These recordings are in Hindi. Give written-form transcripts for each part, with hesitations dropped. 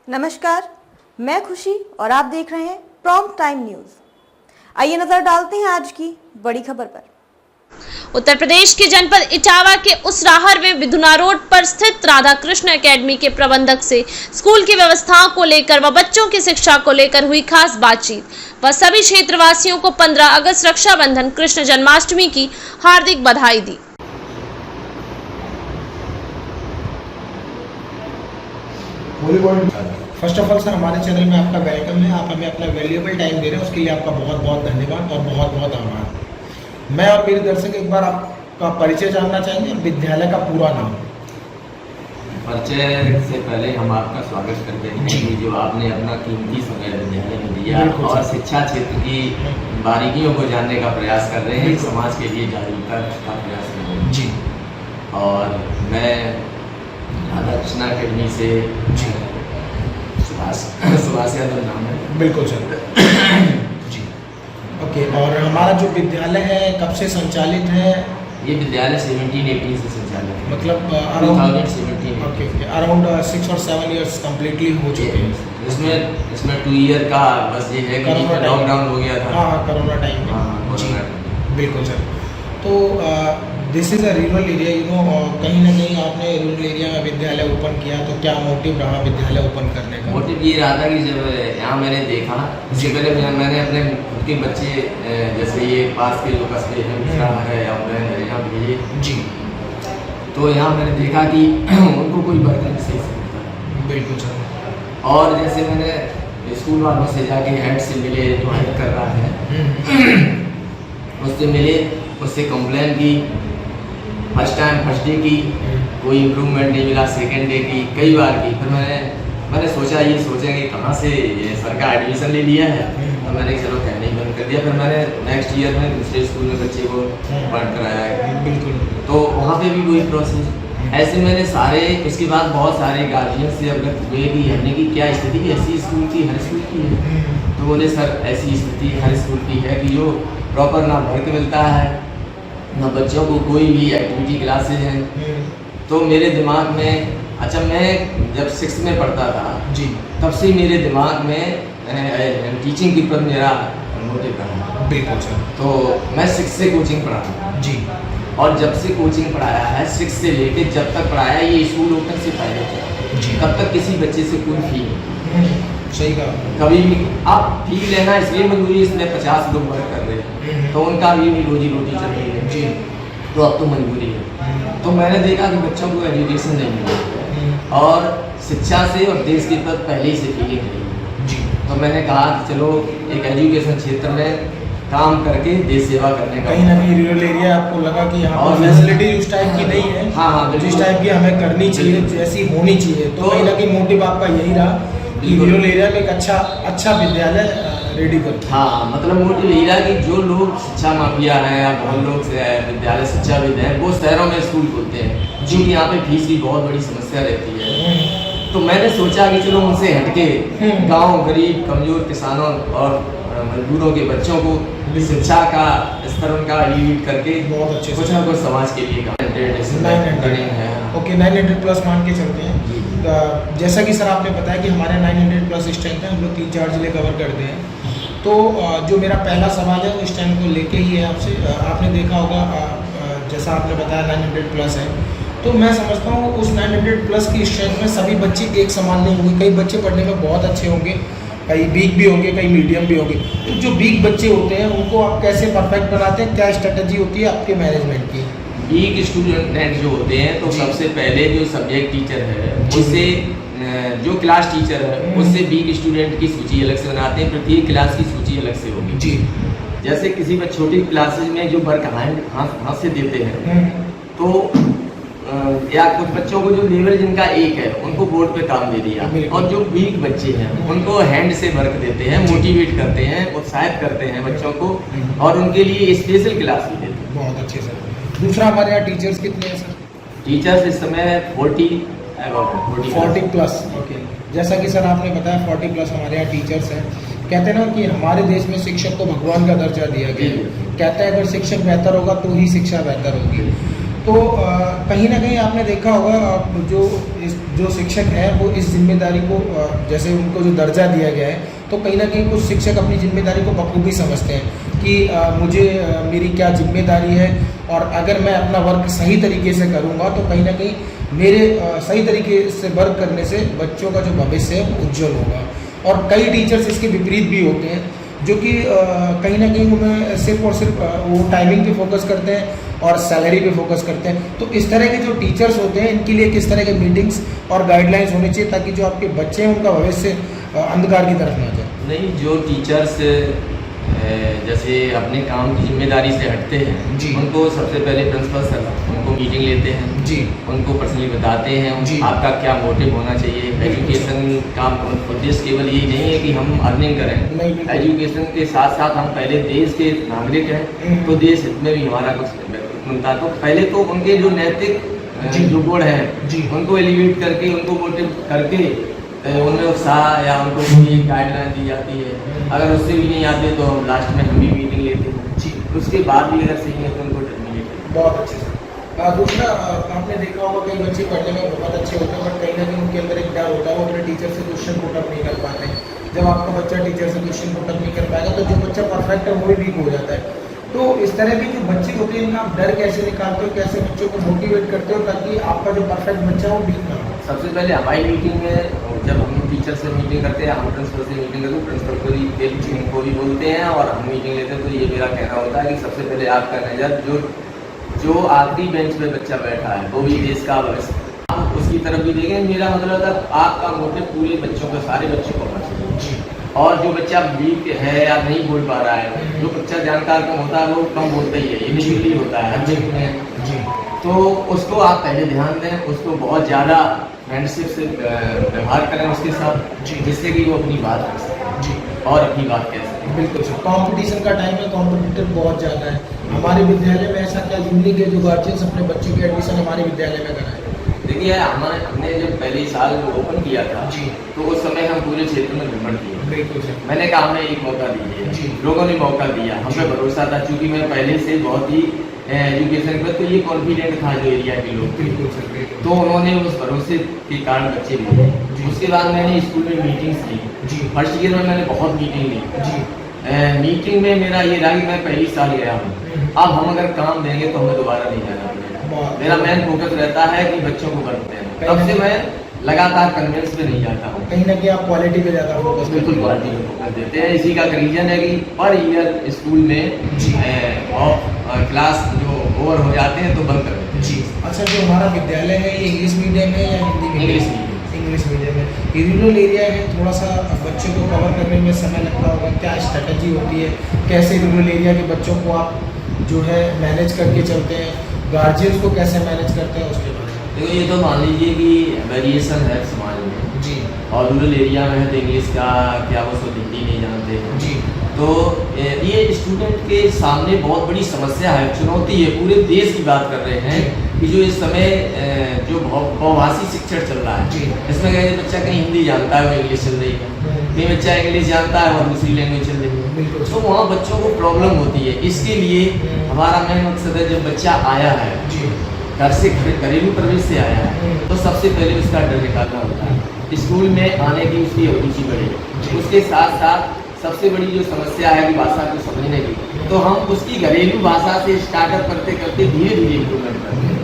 नमस्कार, मैं खुशी और आप देख रहे हैं प्रॉम्प्ट टाइम न्यूज। आइए नजर डालते हैं आज की बड़ी खबर पर। उत्तर प्रदेश के जनपद इटावा के उसराहर में विधुना रोड पर स्थित राधा कृष्ण एकेडमी के प्रबंधक से स्कूल की व्यवस्थाओं को लेकर व बच्चों की शिक्षा को लेकर हुई खास बातचीत व सभी क्षेत्रवासियों को 15 अगस्त रक्षाबंधन कृष्ण जन्माष्टमी की हार्दिक बधाई दी। फर्स्ट ऑफ ऑल सर, हमारे चैनल में आपका वेलकम है। आप हमें अपना वैल्यूएबल टाइम दे रहे हैं, उसके लिए आपका बहुत बहुत धन्यवाद और बहुत बहुत आभार। मैं और मेरे दर्शक एक बार आपका परिचय जानना चाहेंगे और विद्यालय का पूरा नाम। परिचय से पहले हम आपका स्वागत करते हैं कि जो आपने अपना कीमती समय विद्यालय में दिया और शिक्षा क्षेत्र की बारीकियों को जानने का प्रयास कर रहे हैं, समाज के लिए जागरूकता का प्रयास कर रहे हैं जी। और मैं राधा कृष्ण एकेडमी से सुभाष यादव नाम है। बिल्कुल सर जी। ओके, और हमारा जो विद्यालय है कब से संचालित है? ये विद्यालय 17-18 से संचालित है, मतलब अराउंड 17। ओके, अराउंड 6 और 7 ईयर्स कम्प्लीटली हो चुके हैं। इसमें 2 ईयर का बस ये है कि लॉकडाउन हो गया था। हाँ, कोरोना टाइम में जी। बिल्कुल सर। तो this is a rural area, you know, कहीं ना कहीं आपने रूरल एरिया में विद्यालय ओपन किया, तो क्या मोटिव रहा विद्यालय ओपन करने का? मोटिव ये रहा था कि जब यहाँ मैंने देखा, इससे पहले मैंने अपने खुद के बच्चे जैसे ये पास के जो कस्बे हैं उसराहर है या यहाँ भेजे जी, तो यहाँ मैंने देखा कि उनको कोई बर्तन नहीं सही से मिलता। बिल्कुल सर। और जैसे मैंने स्कूल वालों से जाके हेड से मिले, जो हेड कर रहा है उससे मिले, उससे कंप्लेन की, फर्स्ट डे की कोई इम्प्रूवमेंट नहीं मिला, सेकेंड डे की, कई बार की। फिर मैंने सोचा ये सोचेंगे कहाँ से सर का एडमिशन ले लिया है, तो मैंने चलो कहने ही बंद कर दिया। फिर मैंने नेक्स्ट ईयर में दूसरे स्कूल में बच्चे को पढ़ कराया है। बिल्कुल। तो वहाँ पे भी वही प्रोसेस। ऐसे मैंने सारे, उसके बाद बहुत सारे गार्जियन से अवगत हुए कि हमने की क्या स्थिति, ऐसी स्कूल की हर स्कूल की है। तो बोले सर ऐसी स्थिति हर स्कूल की है कि जो प्रॉपर ना वर्क मिलता है, ना बच्चों को कोई भी एक्टिविटी क्लासेज हैं। तो मेरे दिमाग में, अच्छा मैं जब 6th में पढ़ता था जी, तब से मेरे दिमाग में टीचिंग के प्रति मेरा मोटिव रहा। बिल्कुल सर। तो मैं 6th से कोचिंग पढ़ा जी, और जब से कोचिंग पढ़ाया है 6 से लेके जब तक पढ़ाया, ये स्कूल ओपन से पहले था जी, तब तक किसी बच्चे से कोई फी नहीं। सही कहा। कभी भी आप फी लेना इसलिए मजबूरी, इसमें 50 लोग वर्क कर रहे हैं तो उनका भी रोजी रोटी चल रही है जी। तो अब तो मजबूरी है। तो मैंने देखा कि बच्चों को एजुकेशन नहीं मिला और शिक्षा से और देश के प्रति पहले ही से फीलिंग नहीं जी। तो मैंने कहा कि चलो एक एजुकेशन क्षेत्र में काम करके देश सेवा करने का। कहीं ना कहीं रूरल एरिया आपको लगा कि यहाँ और पर फैसिलिटी उस टाइप की नहीं है, हाँ, जिस टाइप की हमें करनी चाहिए, जैसी होनी चाहिए। तो कहीं ना कहीं मोटिव आपका यही रहा कि रूरल एरिया में एक अच्छा विद्यालय रेडी कर। हाँ, मतलब मोटिव यही रहा कि जो लोग शिक्षा माफिया हैं या बहुत लोग विद्यालय शिक्षाविद हैं, वो शहरों में स्कूल खोलते हैं क्योंकि यहाँ पे फीस की बहुत बड़ी समस्या रहती है। तो मैंने सोचा कि चलो उनसे हटके गांव, गरीब, कमजोर किसानों और मजदूरों के बच्चों को शिक्षा का स्तर उनका एलिवेट करके बहुत अच्छे कुछ ना कुछ समाज के लिए 900 है। ओके, 900 प्लस मान के चलते हैं। जैसा कि सर आपने बताया कि हमारे 900 प्लस स्ट्रेंथ है, हम लोग 3-4 जिले कवर करते हैं। तो जो मेरा पहला सवाल है वो स्ट्रेंथ को लेके ही है आपसे। आपने देखा होगा, जैसा आपने बताया 900 प्लस है, तो मैं समझता हूँ उस 900 प्लस की स्ट्रेंथ में सभी बच्चे एक समान नहीं होंगे। कई बच्चे पढ़ने में बहुत अच्छे होंगे, कई वीक भी होंगे, कई मीडियम भी होंगे। तो जो वीक बच्चे होते हैं उनको आप कैसे परफेक्ट बनाते हैं? क्या स्ट्रेटजी होती है आपके मैनेजमेंट की? वीक स्टूडेंट जो होते हैं तो सबसे पहले जो सब्जेक्ट टीचर है उससे, जो क्लास टीचर है उससे वीक स्टूडेंट की सूची अलग से बनाते हैं। प्रत्येक क्लास की सूची अलग से होगी जी। जैसे किसी में छोटी क्लासेज में जो वर्क हाथ से देते हैं तो या कुछ बच्चों को जो लेवल जिनका 1 है उनको बोर्ड पे काम दे दिया, और जो वीक बच्चे हैं उनको हैंड से वर्क देते हैं, मोटिवेट करते हैं, उत्साहित करते हैं बच्चों को और उनके लिए स्पेशल क्लास भी देते हैं। बहुत अच्छे सर। दूसरा, हमारे यहाँ टीचर्स कितने हैं सर? टीचर्स इस समय 40 प्लस। ओके, जैसा कि सर आपने बताया 40 प्लस हमारे यहाँ टीचर्स हैं। कहते हैं ना कि हमारे देश में शिक्षक को भगवान का दर्जा दिया गया है। कहते हैं अगर शिक्षक बेहतर होगा तो ही शिक्षा बेहतर होगी। तो कहीं ना कहीं आपने देखा होगा जो शिक्षक है वो इस जिम्मेदारी को जैसे उनको जो दर्जा दिया गया है, तो कहीं ना कहीं कुछ शिक्षक अपनी जिम्मेदारी को बखूबी समझते हैं कि मुझे मेरी क्या जिम्मेदारी है, और अगर मैं अपना वर्क सही तरीके से करूँगा तो कहीं ना कहीं मेरे सही तरीके से वर्क करने से बच्चों का जो भविष्य है वो उज्जवल होगा। और कई टीचर्स इसके विपरीत भी होते हैं जो कि कहीं ना कहीं उन्हें सिर्फ और सिर्फ वो टाइमिंग पे फोकस करते हैं और सैलरी पे फोकस करते हैं। तो इस तरह के जो टीचर्स होते हैं इनके लिए किस तरह के मीटिंग्स और गाइडलाइंस होनी चाहिए ताकि जो आपके बच्चे हैं उनका भविष्य अंधकार की तरफ ना जाए? नहीं, जो टीचर्स जैसे अपने काम की जिम्मेदारी से हटते हैं जी। उनको सबसे पहले प्रिंसिपल सर उनको मीटिंग लेते हैं जी। उनको पर्सनली बताते हैं जी। आपका क्या मोटिव होना चाहिए। एजुकेशन का उद्देश्य केवल ये नहीं है कि हम अर्निंग करें, नहीं, बिल्कुल। एजुकेशन के साथ साथ हम पहले देश के नागरिक हैं तो देश हित में भी हमारा कुछ बनता। तो पहले तो उनके जो नैतिक जो गुण हैं जी। उनको एलिवेट करके उनको मोटिव करके उनमें उत्साह या उनको कोई गाइडलाइन दी जाती है। अगर उससे भी नहीं आते तो हम लास्ट में हम भी मीटिंग लेते हैं जी। उसके बाद भी अगर सही है तो उनको टर्मिनेट करते हैं। बहुत अच्छे से। दूसरा आपने देखा होगा कई बच्चे पढ़ने में बहुत अच्छे होते हैं बट कहीं ना कहीं उनके अंदर एक डर होता है, वो अपने टीचर से क्वेश्चन पुट अप नहीं कर पाते। जब आपका बच्चा टीचर से क्वेश्चन पुट अप नहीं कर पाएगा तो जो बच्चा परफेक्ट है वो भी वीक हो जाता है। तो इस तरह के जो बच्चे होते हैं इनका आप डर कैसे निकालते हो, कैसे बच्चों को मोटिवेट करते हो ताकि आपका जो परफेक्ट बच्चा है वो वीक ना हो? सबसे पहले हमारी मीटिंग में जब हम टीचर से मीटिंग करते हैं, हम प्रिंसिपल से मीटिंग करते हैं, प्रिंसिपल को भी बोलते हैं और हम मीटिंग लेते हैं। तो ये मेरा कहना होता है कि सबसे पहले आपका नज़र जो आखिरी बेंच पे बच्चा बैठा है वो भी देश का भविष्य, आप उसकी तरफ भी देखें। मेरा मतलब था आपका मोटिव पूरे बच्चों को, सारे बच्चों को होना चाहिए। और जो बच्चा वीक है या नहीं बोल पा रहा है, जो बच्चा जानकार कम होता है वो कम बोलता ही है, इनिशियली होता है हर जगह में, तो उसको आप पहले ध्यान दें, उसको बहुत ज़्यादा फ्रेंडशिप से व्यवहार करें उसके साथ जिससे कि वो अपनी बात रख सकें और अपनी बात कह सकें। बिल्कुल सर। कंपटीशन का टाइम है, कॉम्पिटिटर बहुत ज़्यादा है। हमारे विद्यालय में ऐसा क्या यूनिक है जो गार्जियंस अपने बच्चों की एडमिशन हमारे विद्यालय में कराएं? देखिए हमने जब पहले साल ओपन किया था जी। तो उस समय हम पूरे क्षेत्र में भ्रमण किए। बिल्कुल सर। मैंने कहा हमें एक मौका दीजिए जी। लोगों ने मौका दिया, हमें भरोसा था क्योंकि मैं पहले से बहुत ही एजुकेशन पर तो ये कॉन्फिडेंट था जो एरिया के लोग, बिल्कुल सर, बिल्कुल। तो उन्होंने उस भरोसे के कारण बच्चे लिए। उसके बाद मैंने स्कूल में मीटिंग्स ली जी। फर्स्ट ईयर में मैंने बहुत मीटिंग ली जी। मीटिंग में मेरा ये रहा कि मैं पहली साल गया हूँ, अब हम अगर काम देंगे तो हमें दोबारा नहीं जाना पड़ेगा। मेरा मेन फोकस रहता है कि बच्चों को बनते हैं, तब से मैं लगातार कन्वेंस पे नहीं जाता हूँ। कहीं ना कहीं आप क्वालिटी पे ज़्यादा फोकस बिल्कुल क्वालिटी पे फोकस देते हैं। इसी का रीजन है कि पर ईयर स्कूल में क्लास जो ओवर हो जाते हैं तो बंद कर देते हैं। जी। अच्छा, जो हमारा विद्यालय है ये इंग्लिश मीडियम है या हिंदी मीडियम? इंग्लिश मीडियम है। ये रूरल एरिया है, थोड़ा सा बच्चों को कवर करने में समय लगता होगा, क्या स्ट्रैटेजी होती है, कैसे रूरल एरिया के बच्चों को आप जो है मैनेज करके चलते हैं, गार्जियंस को कैसे मैनेज करते हैं उसके बारे में? देखो ये तो मान लीजिए कि वेरिएशन है समाज में जी। और रूरल एरिया में है तो इंग्लिश का क्या वो सब हिंदी नहीं जानते हैं जी। तो ये स्टूडेंट के सामने बहुत बड़ी समस्या है, चुनौती है। पूरे देश की बात कर रहे हैं कि जो इस समय जो बहुभाषी शिक्षण चल रहा है जी। इसमें कहीं बच्चा कहीं हिंदी जानता है वो इंग्लिश चल रही है, कहीं बच्चा इंग्लिश जानता है और दूसरी लैंग्वेज चल रही है, बिल्कुल। तो वहाँ बच्चों को प्रॉब्लम होती है। इसके लिए हमारा मेन मकसद है जब बच्चा आया है जी। घर से घरेलू प्रवेश से आया है तो सबसे पहले उसका डर निकालना होता है। स्कूल में आने की उसकी अभिरुचि बढ़े। उसके साथ साथ सबसे बड़ी जो समस्या है कि भाषा को समझने की, तो हम उसकी घरेलू भाषा से स्टार्टअप करते करते धीरे धीरे इम्प्रूवमेंट करते हैं।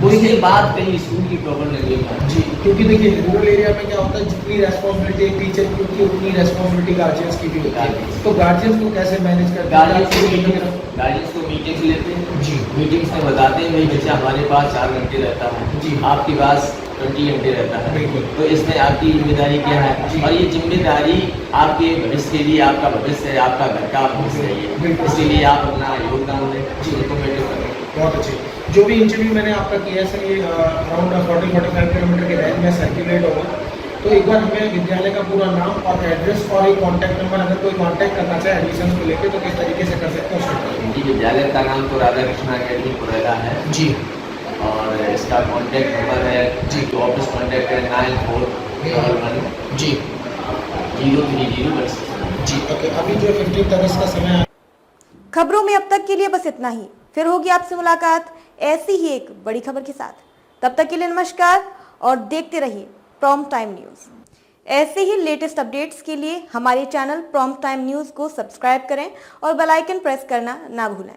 उसके बाद कहीं स्कूल की प्रॉब्लम नहीं होता जी। क्योंकि देखिए रूरल एरिया में क्या होता है, जितनी रेस्पॉन्सिबिलिटी एक टीचर की होती है उतनी रेस्पॉन्सिबिलिटी गार्जियंस की भी होती है। तो गार्जियंस को कैसे मैनेज करते हैं? गार्जियंस को मीटिंग्स लेते हैं जी। मीटिंग्स में बताते हैं भाई बच्चा हमारे पास 4 घंटे रहता है जी। आपके पास 20 घंटे रहता है, बिल्कुल। तो इसमें आपकी जिम्मेदारी क्या है और ये जिम्मेदारी आपके भविष्य के लिए, आपका भविष्य है, आपका घर का भविष्य है, बिल्कुल। इसीलिए आप अपना योगदान दें, रिकमेंड करें। बहुत अच्छे। जो भी इंटरव्यू मैंने आपका किया सर ये अराउंड 40-45 किलोमीटर के रेंज में सर्कुलेट होगा, तो एक बार हमें विद्यालय का पूरा नाम और एड्रेस और एक कॉन्टैक्ट नंबर, अगर कोई कॉन्टैक्ट करना चाहे एडमिशन को लेकर तो किस तरीके से कर सकते हैं उसको? जी, विद्यालय का नाम तो राधा कृष्णा अकेडमी पुरेला है जी। और इसका कॉन्टैक्ट नंबर है जी, ऑफिस कॉन्टैक्ट है 9411 जी 030 जी। ओके, अभी जो 15 अगस्त का समय है। खबरों में अब तक के लिए बस इतना ही। फिर होगी आपसे मुलाकात ऐसी ही एक बड़ी खबर के साथ। तब तक के लिए नमस्कार और देखते रहिए प्रॉम्प्ट टाइम न्यूज। ऐसे ही लेटेस्ट अपडेट्स के लिए हमारे चैनल प्रॉम्प्ट टाइम न्यूज को सब्सक्राइब करें और बेल आइकन प्रेस करना ना भूलें।